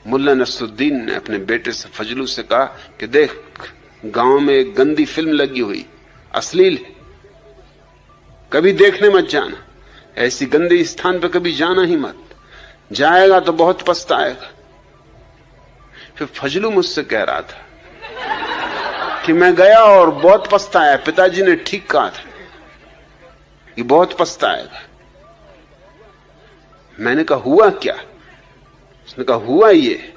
मुल्ला नसरुद्दीन ने अपने बेटे से फजलू से कहा कि देख, गांव में एक गंदी फिल्म लगी हुई, अश्लील है, कभी देखने मत जाना, ऐसी गंदे स्थान पर कभी जाना ही मत, जाएगा तो बहुत पछताएगा। फिर फजलू मुझसे कह रहा था कि मैं गया और बहुत पछताया, पिताजी ने ठीक कहा था कि बहुत पछताएगा। मैंने कहा हुआ क्या? उसने कहा हुआ ये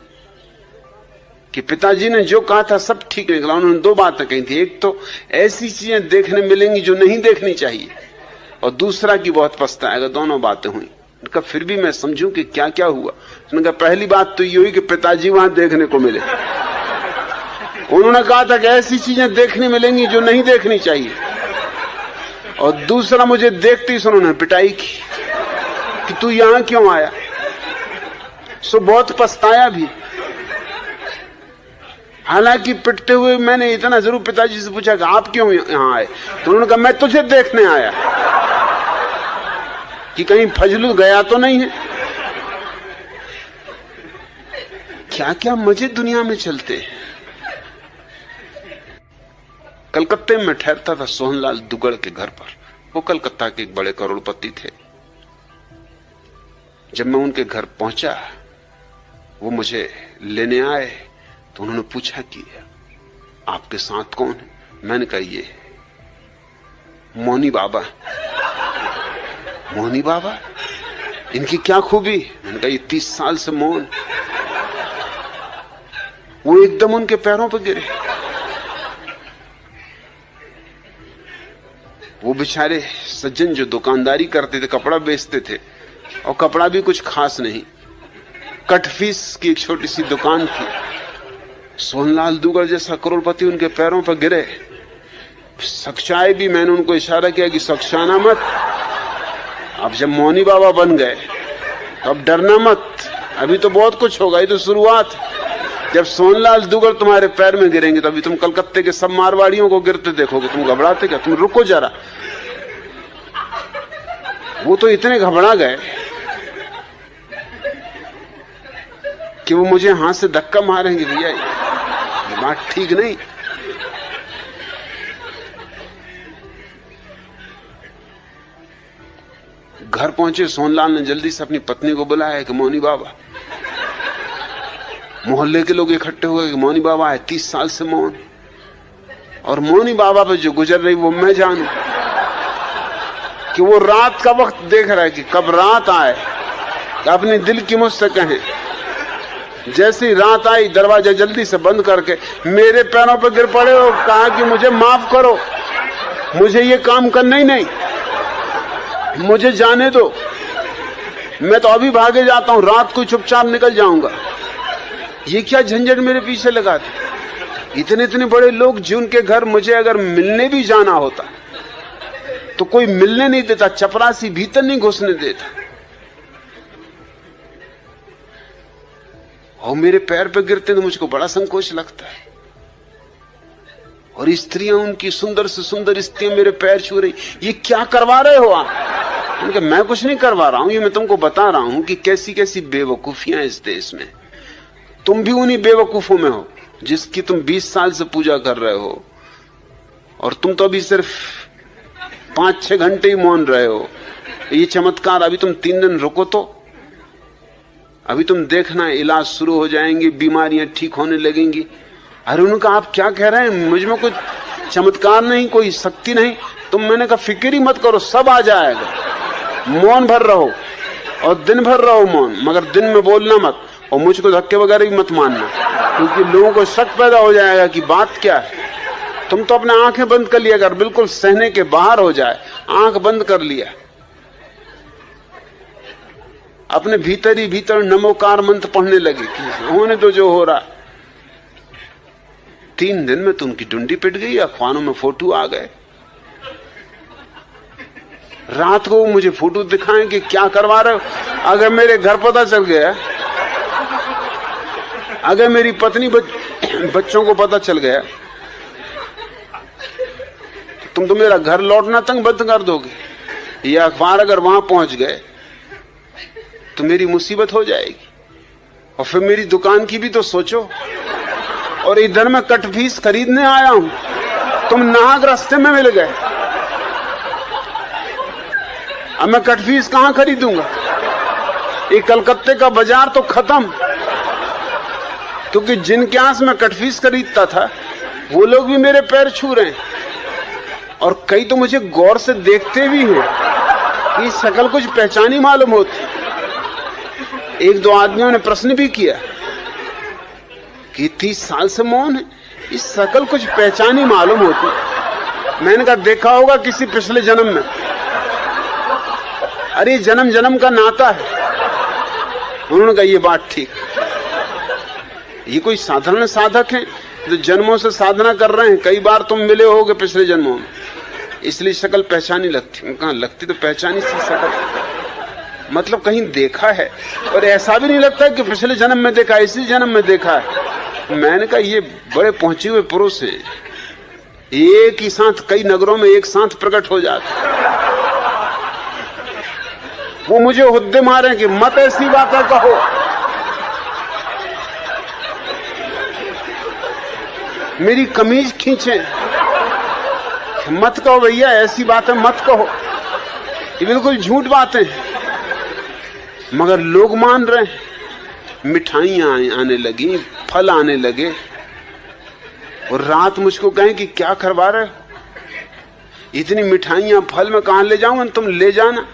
कि पिताजी ने जो कहा था सब ठीक निकला। उन्होंने दो बातें कही थी, एक तो ऐसी चीजें देखने मिलेंगी जो नहीं देखनी चाहिए, और दूसरा कि बहुत पछताएगा। दोनों बातें हुई। उनका फिर भी मैं समझूं कि क्या क्या हुआ। उसने कहा पहली बात तो ये हुई कि पिताजी वहां देखने को मिले। उन्होंने कहा था कि ऐसी चीजें देखने मिलेंगी जो नहीं देखनी चाहिए, और दूसरा मुझे देखते ही उन्होंने पिटाई की कि तू यहां क्यों आया। सो बहुत पछताया भी। हालांकि पिटते हुए मैंने इतना जरूर पिताजी से पूछा कि आप क्यों यहां आए, तो उन्होंने कहा मैं तुझे देखने आया कि कहीं फजलू गया तो नहीं है। क्या क्या मजे दुनिया में चलते हैं। कलकत्ते में ठहरता था सोहनलाल दुगड़ के घर पर। वो कलकत्ता के एक बड़े करोड़पति थे। जब मैं उनके घर पहुंचा, वो मुझे लेने आए, तो उन्होंने पूछा कि आपके साथ कौन है? मैंने कहा ये मौनी बाबा। मौनी बाबा, इनकी क्या खूबी? मैंने कहा ये 30 साल से मौन। वो एकदम उनके पैरों पर गिरे। वो बेचारे सज्जन जो दुकानदारी करते थे, कपड़ा बेचते थे, और कपड़ा भी कुछ खास नहीं, कटफीस की एक छोटी सी दुकान थी। सोहनलाल दुगड़ जैसा करोड़पति उनके पैरों पर गिरे। सख्चाए भी। मैंने उनको इशारा किया कि सख्चाना मत, अब जब मौनी बाबा बन गए तो अब डरना मत, अभी तो बहुत कुछ होगा, ये तो शुरुआत। जब सोहनलाल दुगड़ तुम्हारे पैर में गिरेंगे तो अभी तुम कलकत्ते के सब मारवाड़ियों को गिरते देखोगे, तुम घबराते क्या? तुम रुको जरा। वो तो इतने घबरा गए कि वो मुझे हाथ से धक्का मारेंगे, भैया ये बात ठीक नहीं। घर पहुंचे, सोहनलाल ने जल्दी से अपनी पत्नी को बुलाया कि मौनी बाबा। मोहल्ले के लोग इकट्ठे हुए कि मौनी बाबा है, 30 साल से मौन, और मौनी बाबा पे जो गुजर रही वो मैं जानू कि वो रात का वक्त देख रहा है कि कब रात आए, अपने दिल की मुझसे कहें। जैसे ही रात आई, दरवाजा जल्दी से बंद करके मेरे पैरों पर गिर पड़े और कहा कि मुझे माफ करो, मुझे ये काम करना ही नहीं, मुझे जाने दो, मैं तो अभी भागे जाता हूं, रात को चुपचाप निकल जाऊंगा। ये क्या झंझट मेरे पीछे लगा था। इतने इतने बड़े लोग जिनके घर मुझे अगर मिलने भी जाना होता तो कोई मिलने नहीं देता, चपरासी भीतर नहीं घुसने देता, और मेरे पैर पे गिरते तो मुझको बड़ा संकोच लगता है। और स्त्रियां, उनकी सुंदर से सुंदर स्त्रियां मेरे पैर छू रही, ये क्या करवा रहे हो आप? उनके मैं कुछ नहीं करवा रहा हूं, ये मैं तुमको बता रहा हूं कि कैसी कैसी बेवकूफियां इस देश में। तुम भी उन्हीं बेवकूफों में हो जिसकी तुम 20 साल से पूजा कर रहे हो, और तुम तो अभी सिर्फ 5-6 घंटे ही मौन रहे हो। ये चमत्कार, अभी तुम 3 दिन रुको तो अभी तुम देखना इलाज शुरू हो जाएंगे, बीमारियां ठीक होने लगेंगी। अरे उन्होंने कहा आप क्या कह रहे हैं, मुझ में कोई चमत्कार नहीं, कोई शक्ति नहीं। तुम, मैंने कहा फिक्र ही मत करो, सब आ जाएगा। मौन भर रहो और दिन भर रहो मौन, मगर दिन में बोलना मत, और मुझको धक्के वगैरह भी मत मानना, क्योंकि लोगों को शक पैदा हो जाएगा कि बात क्या है। तुम तो अपने आंखें बंद कर लिया, अगर बिल्कुल सहने के बाहर हो जाए, आंख बंद कर लिया, अपने भीतर ही भीतर नमोकार मंत्र पढ़ने लगे कि होने तो जो हो रहा। 3 दिन में तो उनकी डुंडी पिट गई, अखबारों में फोटो आ गए। रात को मुझे फोटो दिखाएं कि क्या करवा रहे हो। अगर मेरे घर पता चल गया, अगर मेरी पत्नी बच्चों को पता चल गया, तुम तो मेरा घर लौटना तक बंद कर दोगे। ये अखबार अगर वहां पहुंच गए तो मेरी मुसीबत हो जाएगी। और फिर मेरी दुकान की भी तो सोचो। और इधर मैं कटफीस खरीदने आया हूं, तुम नाहक रास्ते में मिल गए। अब मैं कटफीस कहां खरीदूंगा? ये कलकत्ते का बाजार तो खत्म, क्योंकि जिनके यहां से मैं कटफीस खरीदता था वो लोग भी मेरे पैर छू रहे हैं, और कई तो मुझे गौर से देखते भी हैं कि शक्ल कुछ पहचानी मालूम होती। एक दो आदमियों ने प्रश्न भी किया कि 30 साल से मौन है, इस शक्ल कुछ पहचानी मालूम होती। मैंने कहा देखा होगा किसी पिछले जन्म में। अरे जन्म जन्म का नाता है। उन्होंने कहा ये बात ठीक। ये कोई साधारण साधक है जो जन्मों से साधना कर रहे हैं, कई बार तुम मिले होगे पिछले जन्मों में, इसलिए शक्ल पहचानी लगती। कहा लगती तो पहचानी सी शक्ल, मतलब कहीं देखा है, और ऐसा भी नहीं लगता कि पिछले जन्म में देखा, इसी जन्म में देखा है। मैंने कहा ये बड़े पहुंचे हुए पुरुष हैं, एक ही साथ कई नगरों में एक साथ प्रकट हो जाते। वो मुझे हुद्दे मारे कि मत ऐसी बातें कहो। मेरी कमीज खींचे, मत कहो भैया, ऐसी बातें मत कहो, ये बिल्कुल झूठ बातें हैं। मगर लोग मान रहे हैं। मिठाइयां आने लगी, फल आने लगे, और रात मुझको कहें कि क्या करवा रहे हो, इतनी मिठाइयां फल में कहां ले जाऊंगा? तुम ले जाना,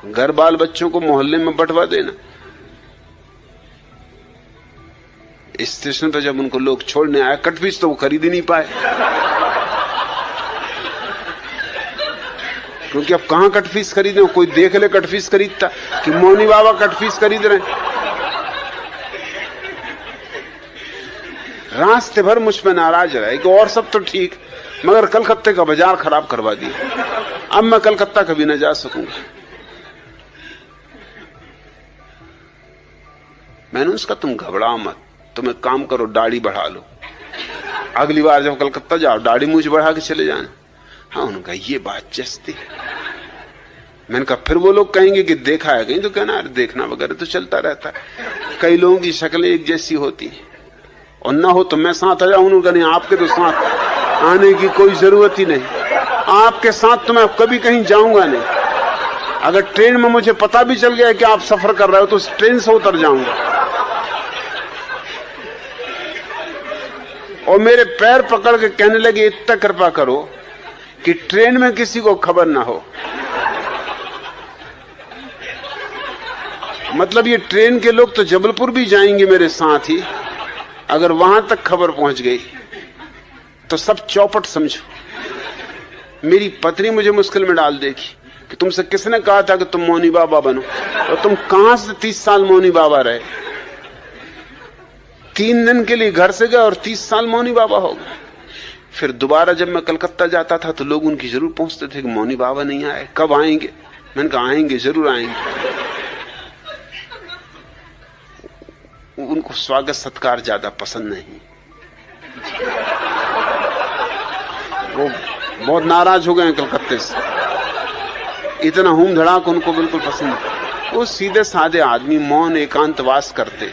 घर बाल बच्चों को मोहल्ले में बंटवा देना। स्टेशन पर जब उनको लोग छोड़ने आए, कटफीस तो वो खरीद ही नहीं पाए, क्योंकि अब कहां कटफीस खरीदे? कोई देख ले कटफीस खरीदता कि मौनी बाबा कटफीस खरीद रहे हैं। रास्ते भर मुझ पर नाराज रहे कि और सब तो ठीक, मगर कलकत्ते का बाजार खराब करवा दिया। अब मैं कलकत्ता कभी न जा सकूंगा। मैंने उसका तुम घबराओ मत, तुम एक काम करो, दाढ़ी बढ़ा लो, अगली बार जब कलकत्ता जाओ दाढ़ी मूछ बढ़ा के चले जाना। हाँ, उन्होंने कहा ये बात जस्ती। मैंने कहा फिर वो लोग कहेंगे कि देखा है कहीं, तो कहना अरे देखना वगैरह तो चलता रहता है, कई लोगों की शक्लें एक जैसी होती हैं, और ना हो तो मैं साथ आ जाऊं। उन्होंने कहा आपके तो साथ आने की कोई जरूरत ही नहीं, आपके साथ तो मैं कभी कहीं जाऊंगा नहीं। अगर ट्रेन में मुझे पता भी चल गया कि आप सफर कर रहे हो तो उस ट्रेन से उतर जाऊंगा। और मेरे पैर पकड़ के कहने लगे इतना कृपा करो कि ट्रेन में किसी को खबर ना हो। मतलब ये ट्रेन के लोग तो जबलपुर भी जाएंगे मेरे साथ ही, अगर वहां तक खबर पहुंच गई तो सब चौपट समझो। मेरी पत्नी मुझे मुश्किल में डाल देगी कि तुमसे किसने कहा था कि तुम मौनी बाबा बनो, और तुम कहां से 30 साल मौनी बाबा रहे? 3 दिन के लिए घर से गए और 30 साल मौनी बाबा हो गए। फिर दोबारा जब मैं कलकत्ता जाता था तो लोग उनकी जरूर पूछते थे कि मौनी बाबा नहीं आए, कब आएंगे? मैंने कहा आएंगे, जरूर आएंगे। उनको स्वागत सत्कार ज्यादा पसंद नहीं, वो बहुत नाराज हो गए कलकत्ते से, इतना हूम धड़ाक उनको बिल्कुल पसंद नहीं। वो सीधे साधे आदमी, मौन एकांतवास करते।